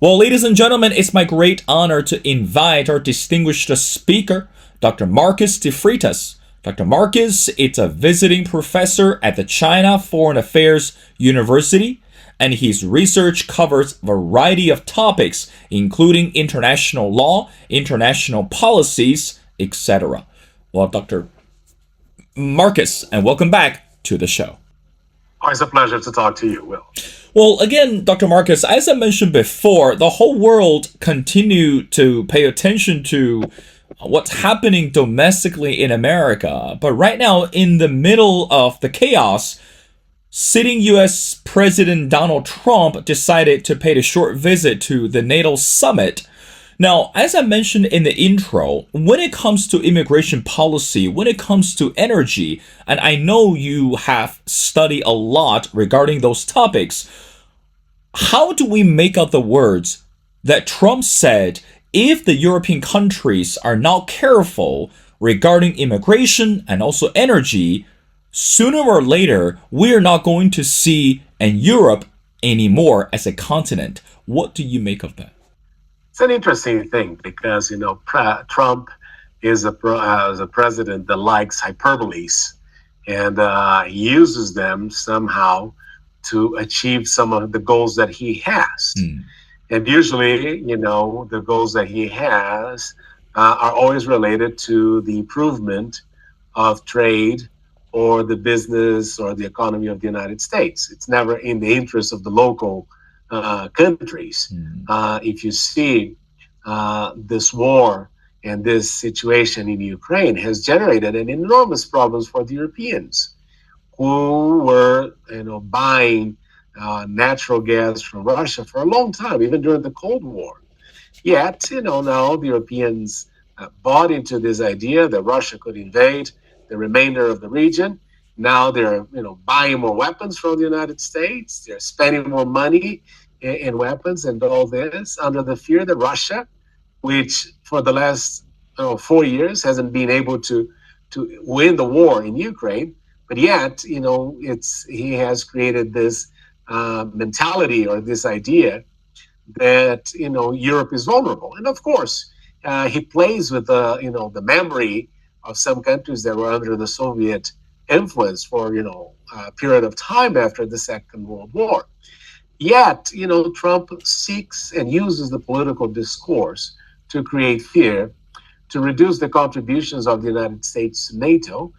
Well, ladies and gentlemen, it's my great honor to invite our distinguished speaker, Dr. Marcus de Freitas. Dr. Marcus is a visiting professor at the China Foreign Affairs University, and his research covers a variety of topics, including international law, international policies, etc. Well, Dr. Marcus, and welcome back to the show. Always a pleasure to talk to you, Will. Well, again, Dr. Marcus, as I mentioned before, the whole world continue to pay attention to what's happening domestically in America. But right now, in the middle of the chaos, sitting U.S. President Donald Trump decided to pay a short visit to the NATO summit. Now, as I mentioned in the intro, when it comes to immigration policy, when it comes to energy, and I know you have studied a lot regarding those topics, how do we make out the words that Trump said if the European countries are not careful regarding immigration and also energy, sooner or later, we're not going to see Europe anymore as a continent? What do you make of that? It's an interesting thing because, Trump is a president that likes hyperboles and uses them somehow to achieve some of the goals that he has. And usually, the goals that he has are always related to the improvement of trade or the business or the economy of the United States. It's never in the interest of the local countries. If you see this war and this situation in Ukraine has generated an enormous problems for the Europeans who were, buying natural gas from Russia for a long time, even during the Cold War. Yet, now the Europeans bought into this idea that Russia could invade the remainder of the region. Now they're, buying more weapons from the United States. They're spending more money in weapons and all this under the fear that Russia, which for the last 4 years hasn't been able to win the war in Ukraine, but yet, he has created this mentality or this idea that, Europe is vulnerable. And of course, he plays with the memory of some countries that were under the Soviet influence for, a period of time after the Second World War. Yet, Trump seeks and uses the political discourse to create fear, to reduce the contributions of the United States to NATO,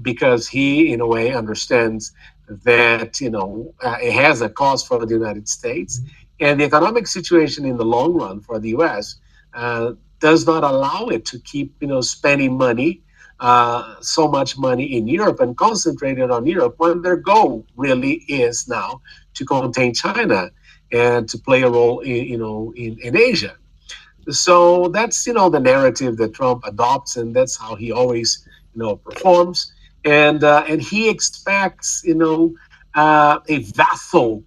because he, in a way, understands that, it has a cost for the United States. And the economic situation in the long run for the U.S. Does not allow it to keep, spending money, so much money in Europe and concentrated on Europe when their goal really is now to contain China and to play a role in Asia. So that's, the narrative that Trump adopts, and that's how he always, performs. And he expects, a vassal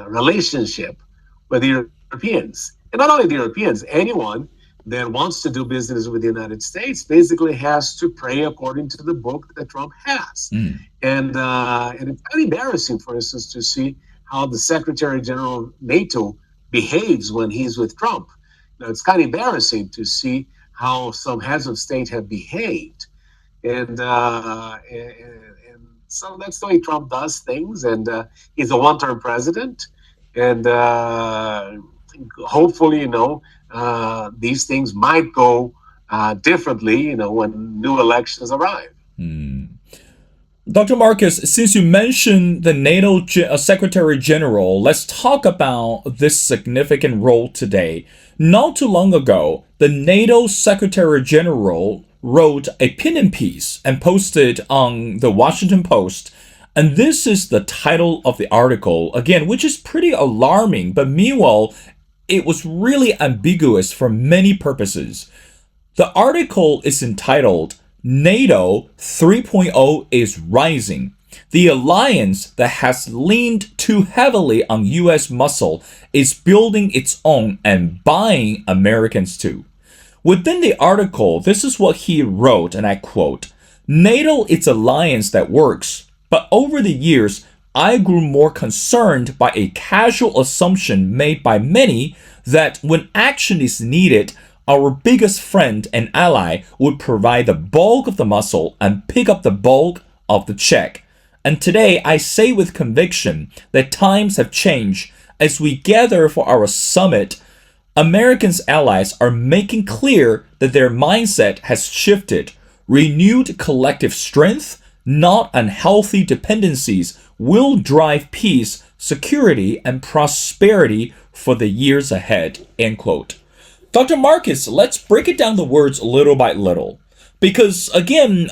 relationship with the Europeans. And not only the Europeans, anyone that wants to do business with the United States basically has to pray according to the book that Trump has. And it's kind of embarrassing, for instance, to see how the Secretary General of NATO behaves when he's with Trump. It's kind of embarrassing to see how some heads of state have behaved. And so that's the way Trump does things. And he's a one-term president. And hopefully, these things might go differently, when new elections arrive. Dr. Marcus, since you mentioned the NATO Secretary General, let's talk about this significant role today. Not too long ago, the NATO Secretary General wrote a opinion piece and posted on the Washington Post. And this is the title of the article, again, which is pretty alarming, but meanwhile, it was really ambiguous for many purposes. The article is entitled, NATO 3.0 is rising. The alliance that has leaned too heavily on US muscle is building its own and buying Americans too. Within the article, this is what he wrote, and I quote, NATO is an alliance that works, but over the years, I grew more concerned by a casual assumption made by many that when action is needed, our biggest friend and ally would provide the bulk of the muscle and pick up the bulk of the check. And today, I say with conviction that times have changed. As we gather for our summit, Americans' allies are making clear that their mindset has shifted. Renewed collective strength, not unhealthy dependencies, will drive peace, security, and prosperity for the years ahead. End quote. Dr. Marcus, let's break it down the words little by little. Because, again,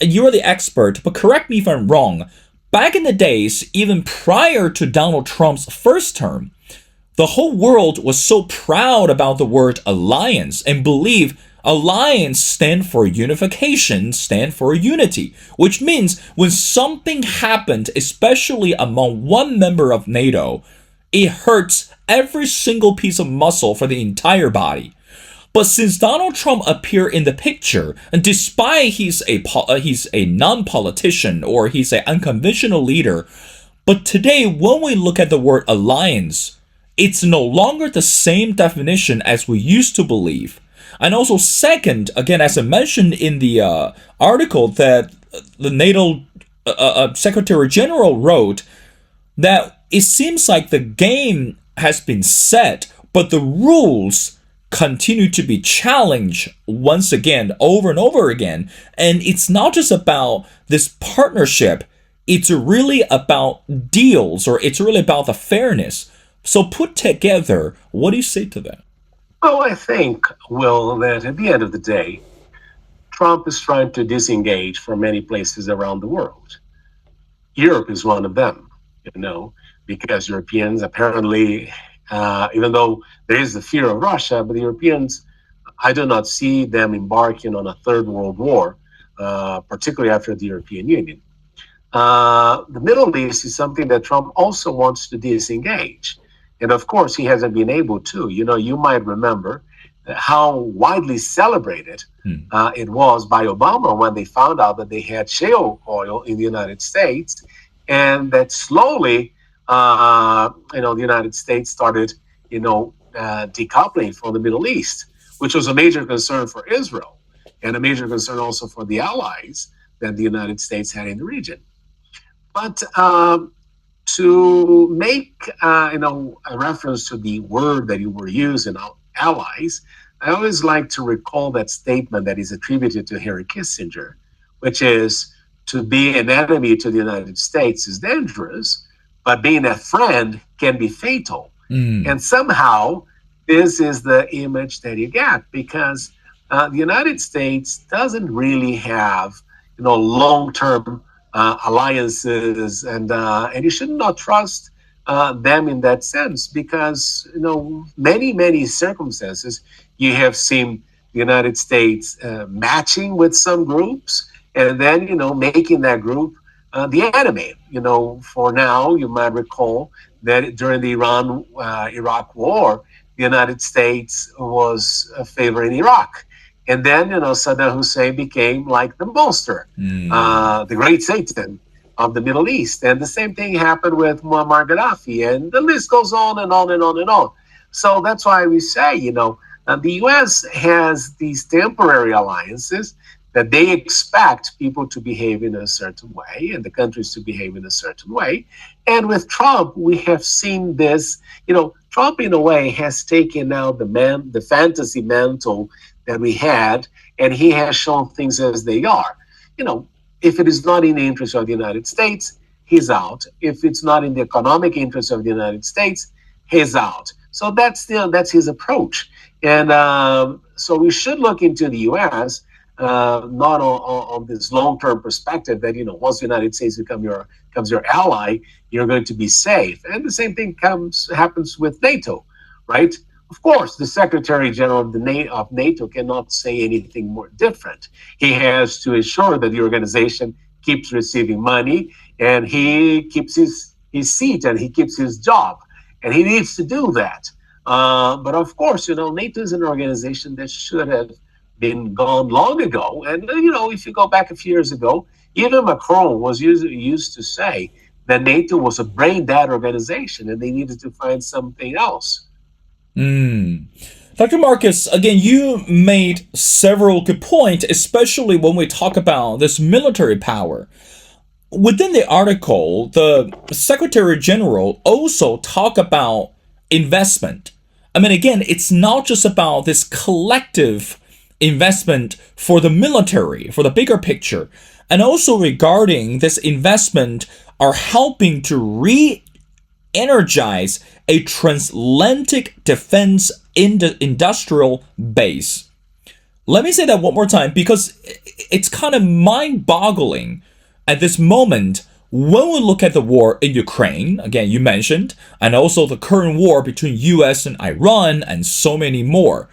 you're the expert, but correct me if I'm wrong. Back in the days, even prior to Donald Trump's first term, the whole world was so proud about the word alliance and believe alliance stand for unification, stand for unity, which means when something happened, especially among one member of NATO, it hurts every single piece of muscle for the entire body. But since Donald Trump appeared in the picture, and despite he's a non-politician or he's an unconventional leader, but today when we look at the word alliance, it's no longer the same definition as we used to believe. And also, second, again, as I mentioned in the article that the NATO Secretary General wrote, that it seems like the game has been set, but the rules continue to be challenged once again, over and over again. And it's not just about this partnership, it's really about deals, or it's really about the fairness. So put together, what do you say to that? Well, I think, Will, that at the end of the day, Trump is trying to disengage from many places around the world. Europe is one of them, because Europeans apparently, even though there is the fear of Russia, but the Europeans, I do not see them embarking on a third world war, particularly after the European Union. The Middle East is something that Trump also wants to disengage. And of course, he hasn't been able to. You might remember how widely celebrated it was by Obama when they found out that they had shale oil in the United States, and that slowly, the United States started, decoupling from the Middle East, which was a major concern for Israel and a major concern also for the allies that the United States had in the region. But to make a reference to the word that you were using, allies, I always like to recall that statement that is attributed to Henry Kissinger, which is to be an enemy to the United States is dangerous, but being a friend can be fatal. And somehow this is the image that you get, because the United States doesn't really have long-term alliances, and you should not trust them in that sense, because many circumstances you have seen the United States matching with some groups, and then making that group the enemy. For now, you might recall that during the Iran-Iraq war, the United States was favoring Iraq. And then, Saddam Hussein became like the monster, the great Satan of the Middle East. And the same thing happened with Muammar Gaddafi. And the list goes on and on and on and on. So that's why we say, the U.S. has these temporary alliances that they expect people to behave in a certain way and the countries to behave in a certain way. And with Trump, we have seen this, Trump in a way has taken now the fantasy mantle that we had, and he has shown things as they are. If it is not in the interest of the United States, he's out. If it's not in the economic interest of the United States, he's out. So that's his approach. And so we should look into the U.S., not on this long-term perspective that, once the United States becomes your ally, you're going to be safe. And the same thing happens with NATO, right? Of course, the Secretary General of NATO cannot say anything more different. He has to ensure that the organization keeps receiving money, and he keeps his seat, and he keeps his job, and he needs to do that. But of course, NATO is an organization that should have been gone long ago. And if you go back a few years ago, even Macron was used to say that NATO was a brain dead organization and they needed to find something else. Mm. Dr. Marcus, again, you made several good points, especially when we talk about this military power. Within the article, the Secretary General also talk about investment. I mean, again, it's not just about this collective investment for the military, for the bigger picture, and also regarding this investment are helping to re-energize a transatlantic defense industrial base. Let me say that one more time because it's kind of mind-boggling at this moment when we look at the war in Ukraine, again, you mentioned, and also the current war between US and Iran and so many more.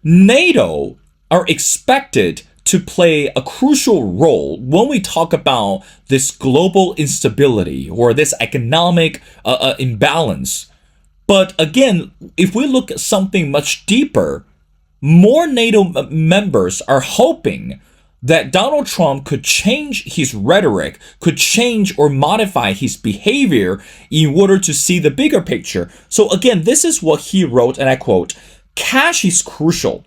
NATO are expected to play a crucial role when we talk about this global instability or this economic imbalance. But again, if we look at something much deeper, more NATO members are hoping that Donald Trump could change his rhetoric, could change or modify his behavior in order to see the bigger picture. So again, this is what he wrote, and I quote, "Cash is crucial,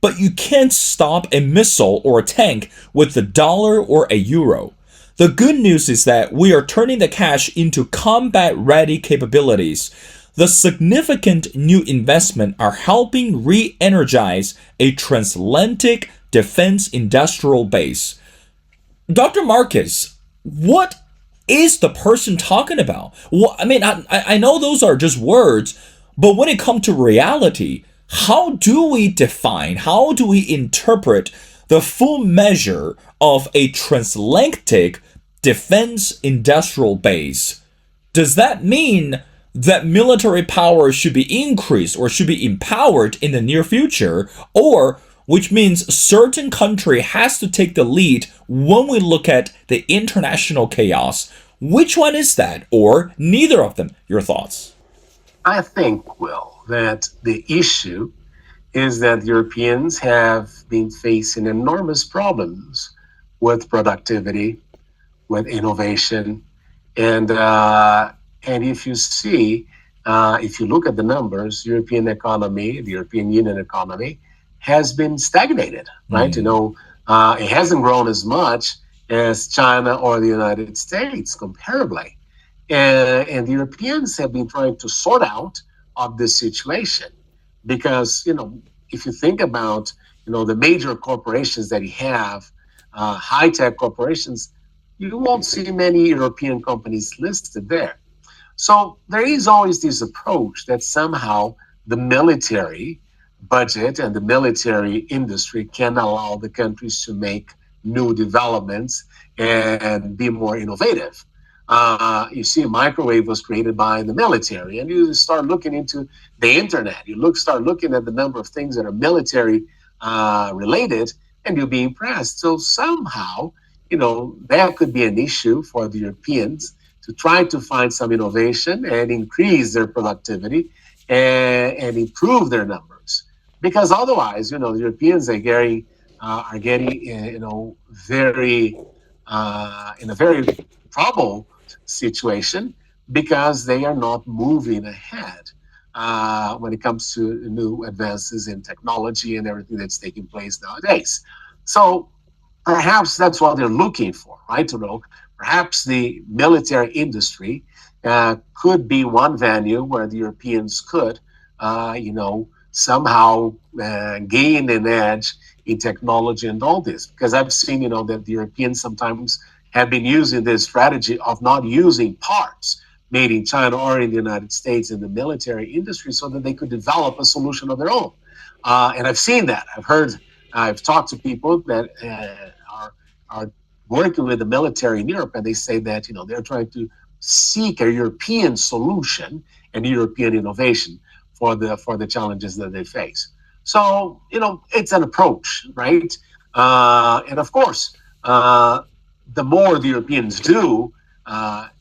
but you can't stop a missile or a tank with the dollar or a euro. The good news is that we are turning the cash into combat-ready capabilities. The significant new investment are helping re-energize a transatlantic defense industrial base." Dr. Marcus, what is the person talking about? Well, I mean, I know those are just words, but when it comes to reality, how do we define, how do we interpret the full measure of a transatlantic defense industrial base? Does that mean that military power should be increased or should be empowered in the near future, or which means a certain country has to take the lead when we look at the international chaos? Which one is that, or neither of them? Your thoughts? I think, Will, that the issue is that Europeans have been facing enormous problems with productivity, with innovation, and if you see, if you look at the numbers, European economy, the European Union economy, has been stagnated, right? It hasn't grown as much as China or the United States comparably. And the Europeans have been trying to sort out of this situation because, if you think about, the major corporations that you have, high-tech corporations, you won't see many European companies listed there. So there is always this approach that somehow the military budget and the military industry can allow the countries to make new developments and be more innovative. You see, a microwave was created by the military, and you start looking into the internet. Start looking at the number of things that are military related, and you'll be impressed. So somehow, that could be an issue for the Europeans to try to find some innovation and increase their productivity and improve their numbers. Because otherwise, the Europeans are getting, very in a very troubled situation because they are not moving ahead when it comes to new advances in technology and everything that's taking place nowadays. So perhaps that's what they're looking for, right? Perhaps the military industry could be one venue where the Europeans could, somehow gain an edge in technology and all this. Because I've seen, that the Europeans sometimes have been using this strategy of not using parts made in China or in the United States in the military industry so that they could develop a solution of their own. And I've seen that. I've talked to people that are working with the military in Europe, and they say that they're trying to seek a European solution and European innovation for the challenges that they face. So it's an approach, right? And of course, the more the Europeans do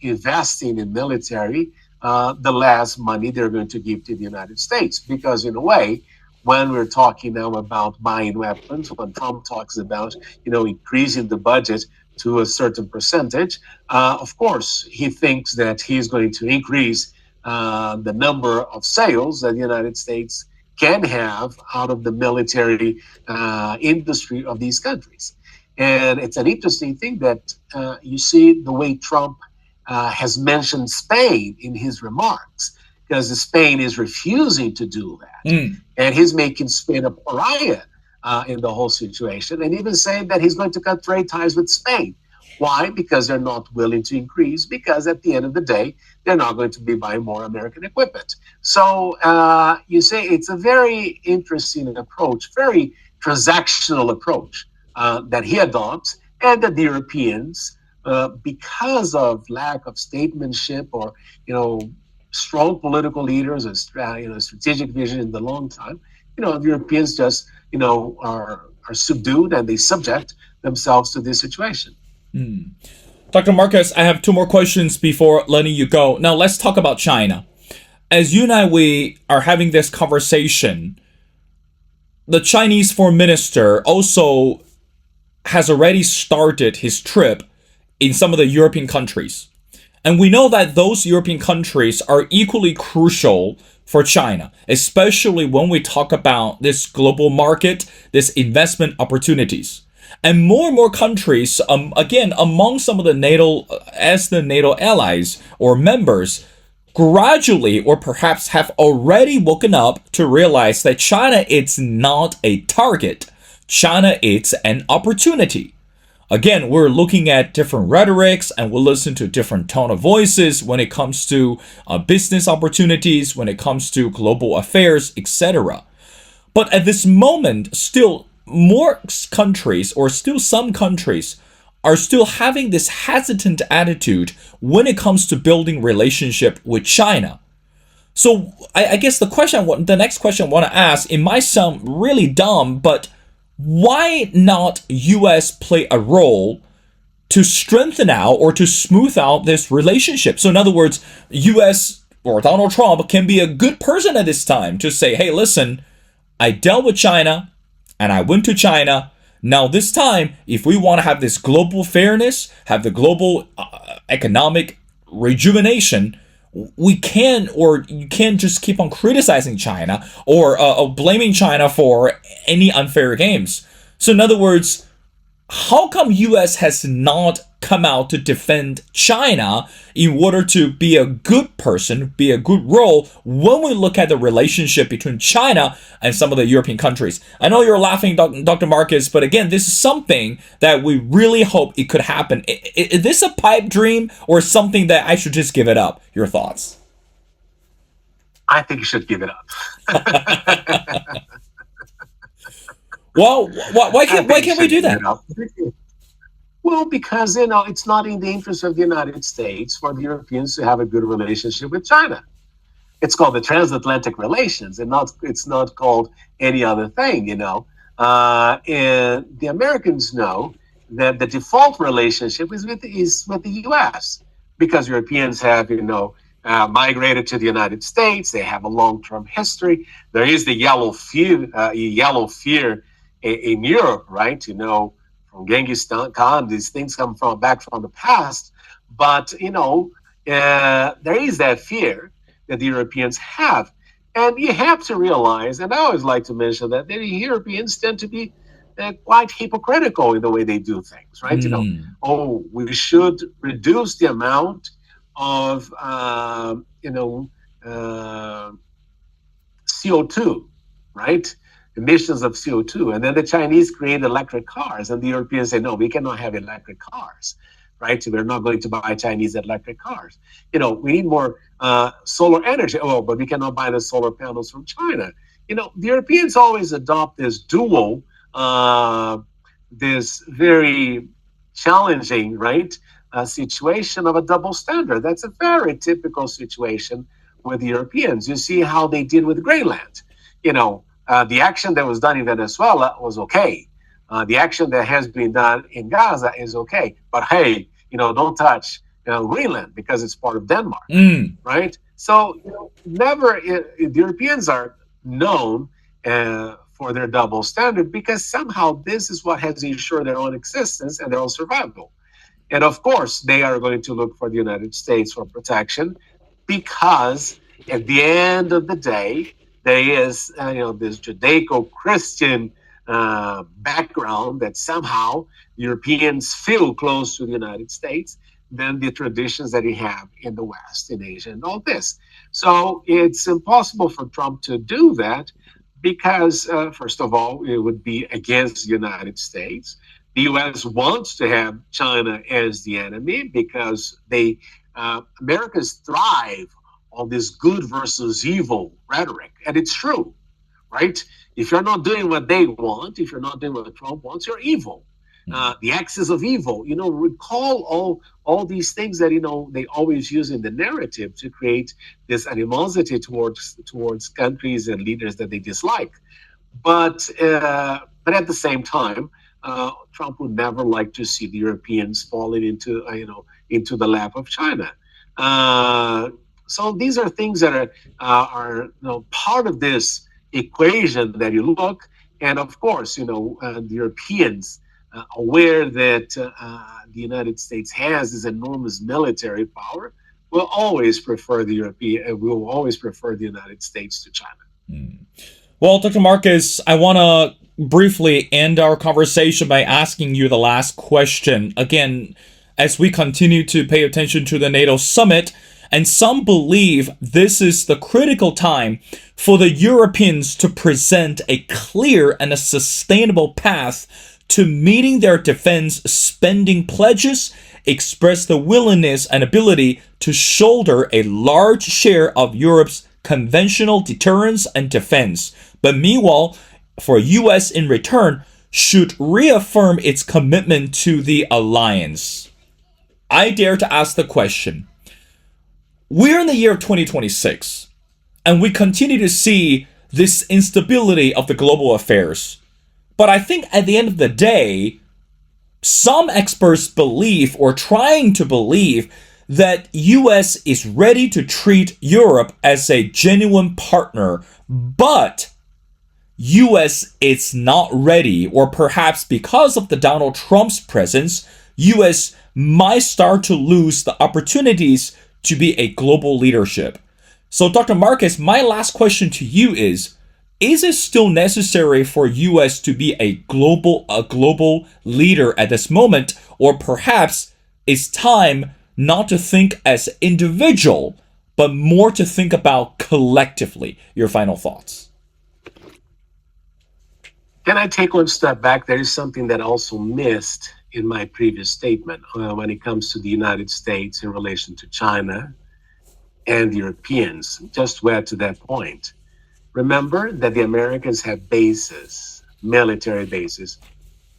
investing in military, the less money they're going to give to the United States, because in a way, when we're talking now about buying weapons, when Trump talks about increasing the budget to a certain percentage. Of course, he thinks that he's going to increase the number of sales that the United States can have out of the military industry of these countries. And it's an interesting thing that you see the way Trump has mentioned Spain in his remarks, because Spain is refusing to do that. Mm. And he's making Spain a pariah in the whole situation, and even saying that he's going to cut trade ties with Spain. Why? Because they're not willing to increase, because at the end of the day, they're not going to be buying more American equipment. So you say it's a very interesting approach, very transactional approach that he adopts, and that the Europeans, because of lack of statesmanship or, strong political leaders and strategic vision in the long time, the Europeans just, are subdued, and they subject themselves to this situation. Mm. Dr. Marcus, I have two more questions before letting you go. Now, let's talk about China. As you and I, we are having this conversation, the Chinese foreign minister also has already started his trip in some of the European countries. And we know that those European countries are equally crucial for China, especially when we talk about this global market, this investment opportunities. And more countries, again, among some of the NATO, as the NATO allies or members, gradually or perhaps have already woken up to realize that China is not a target. China is an opportunity. Again, we're looking at different rhetorics, and we'll listen to different tone of voices when it comes to business opportunities, when it comes to global affairs, etc. But at this moment, still more countries, or still some countries, are still having this hesitant attitude when it comes to building relationship with China. So I guess the next question I want to ask, it might sound really dumb, but why not US play a role to strengthen out or to smooth out this relationship? So in other words, US or Donald Trump can be a good person at this time to say, hey, listen, I dealt with China and I went to China. Now this time, if we want to have this global fairness, have the global economic rejuvenation, we can, or you can't just keep on criticizing China or blaming China for any unfair games. So in other words, how come US has not come out to defend China in order to be a good person, be a good role when we look at the relationship between China and some of the European countries? I know you're laughing, Dr. Marcus, but again, this is something that we really hope it could happen. Is this a pipe dream or something that I should just give it up? Your thoughts? I think you should give it up. Well, why can't we do that? Well, because it's not in the interest of the United States for the Europeans to have a good relationship with China. It's called the transatlantic relations, and it's not called any other thing. And the Americans know that the default relationship is with the U.S. because Europeans have migrated to the United States. They have a long-term history. There is the yellow fear in Europe, right? From Genghis Khan, these things come back from the past. But there is that fear that the Europeans have, and you have to realize. And I always like to mention that the Europeans tend to be quite hypocritical in the way they do things, right? We should reduce the amount of CO2, right? Emissions of CO2. And then the Chinese create electric cars, and the Europeans say, no, we cannot have electric cars, right? So we're not going to buy Chinese electric cars. We need more solar energy. Oh, but we cannot buy the solar panels from China. The Europeans always adopt this dual, this very challenging, right, situation of a double standard. That's a very typical situation with the Europeans. You see how they did with Greenland. The action that was done in Venezuela was okay. The action that has been done in Gaza is okay. But hey, don't touch Greenland because it's part of Denmark, right? So the Europeans are known for their double standard because somehow this is what has ensured their own existence and their own survival. And of course, they are going to look for the United States for protection because at the end of the day, there is this Judaico-Christian background that somehow Europeans feel close to the United States than the traditions that we have in the West, in Asia, and all this. So it's impossible for Trump to do that because, first of all, it would be against the United States. The U.S. wants to have China as the enemy because Americans thrive on this good versus evil rhetoric, and it's true, right? If you're not doing what they want, if you're not doing what Trump wants, you're evil. The axis of evil, recall all these things that they always use in the narrative to create this animosity towards countries and leaders that they dislike. But at the same time, Trump would never like to see the Europeans falling into the lap of China. So these are things that are part of this equation that you look, and of course, the Europeans, aware that the United States has this enormous military power, will always prefer the United States to China. Well, Dr. Marcus, I want to briefly end our conversation by asking you the last question. Again, as we continue to pay attention to the NATO summit, and some believe this is the critical time for the Europeans to present a clear and a sustainable path to meeting their defense spending pledges, express the willingness and ability to shoulder a large share of Europe's conventional deterrence and defense. But meanwhile, for US in return, should reaffirm its commitment to the alliance. I dare to ask the question. We're in the year of 2026, and we continue to see this instability of the global affairs. But I think at the end of the day, some experts believe, or trying to believe, that US is ready to treat Europe as a genuine partner, but US is not ready, or perhaps because of the Donald Trump's presence, US might start to lose the opportunities to be a global leadership. So Dr. Marcus, my last question to you is it still necessary for US to be a global leader at this moment, or perhaps it's time not to think as individual, but more to think about collectively? Your final thoughts. Can I take one step back? There is something that I also missed in my previous statement when it comes to the United States in relation to China and the Europeans. Just to add to that point, remember that the Americans have bases, military bases,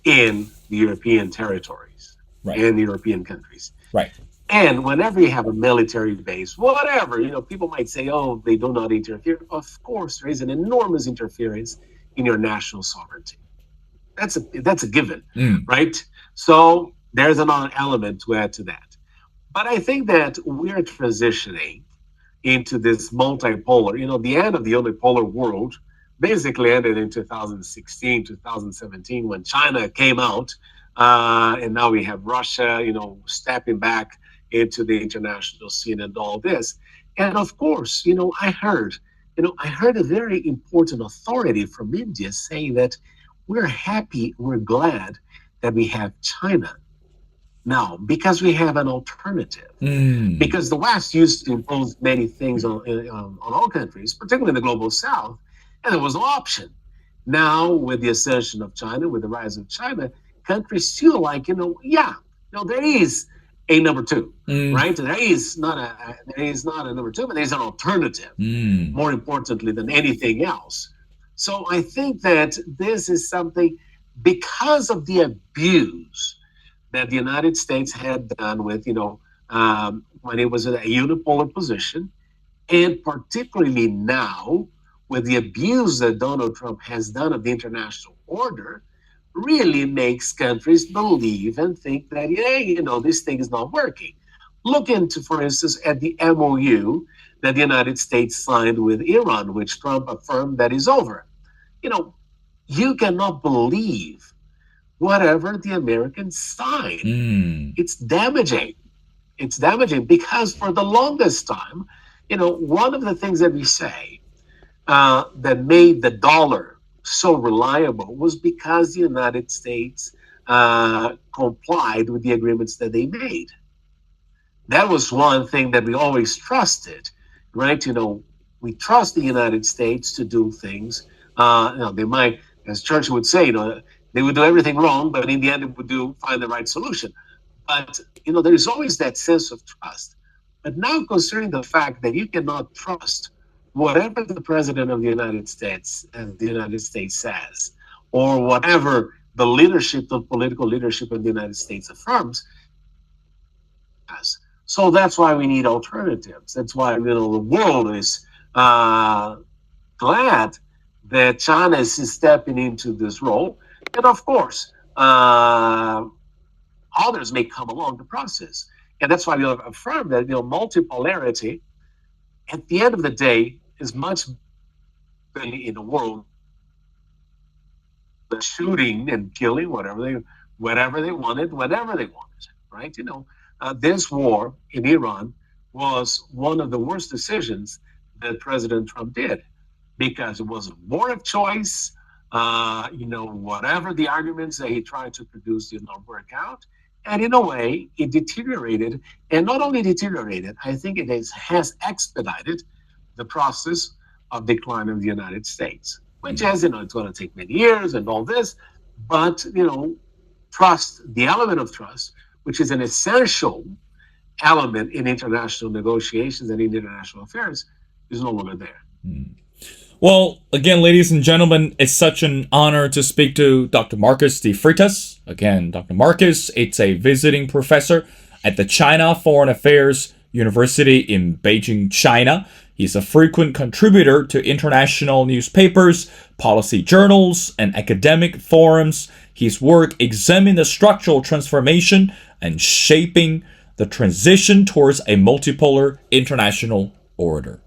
in the European territories, right, in the European countries. Right. And whenever you have a military base, whatever, people might say, oh, they do not interfere. Of course, there is an enormous interference in your national sovereignty. That's a given, right? So there's another element to add to that. But I think that we're transitioning into this multipolar, the end of the unipolar world basically ended in 2016, 2017, when China came out, and now we have Russia, stepping back into the international scene and all this. And of course, I heard a very important authority from India saying that we're happy, we're glad that we have China now because we have an alternative. Because the West used to impose many things on all countries, particularly in the global South, and there was no option. Now, with the ascension of China, with the rise of China, countries feel like, there is a number two, right? There is not a number two, but there's an alternative, more importantly than anything else. So I think that this is something, because of the abuse that the United States had done with, when it was in a unipolar position, and particularly now with the abuse that Donald Trump has done of the international order, really makes countries believe and think that, this thing is not working. Look into, for instance, at the MOU that the United States signed with Iran, which Trump affirmed that is over. You cannot believe whatever the Americans sign. Mm. It's damaging. It's damaging because for the longest time, one of the things that we say that made the dollar so reliable was because the United States complied with the agreements that they made. That was one thing that we always trusted, right? We trust the United States to do things. They might, as Churchill would say, they would do everything wrong, but in the end, it would find the right solution. But there is always that sense of trust. But now, concerning the fact that you cannot trust whatever the president of the United States says, or whatever the political leadership of the United States affirms, so that's why we need alternatives. That's why the world is glad that China is stepping into this role, and of course, others may come along the process, and that's why we affirm that multipolarity, at the end of the day, is much better in the world than shooting and killing whatever they wanted, whenever they wanted, right? This war in Iran was one of the worst decisions that President Trump did because it was a war of choice. Whatever the arguments that he tried to produce did not work out. And in a way, it deteriorated. And not only deteriorated, I think it has expedited the process of decline of the United States, which is, it's going to take many years and all this. But, trust, the element of trust, which is an essential element in international negotiations and in international affairs, is no longer there. Well, again, ladies and gentlemen, it's such an honor to speak to Dr. Marcus de Freitas. Again, Dr. Marcus, it's a visiting professor at the China Foreign Affairs University in Beijing, China. He's a frequent contributor to international newspapers, policy journals, and academic forums. His work examines the structural transformation and shaping the transition towards a multipolar international order.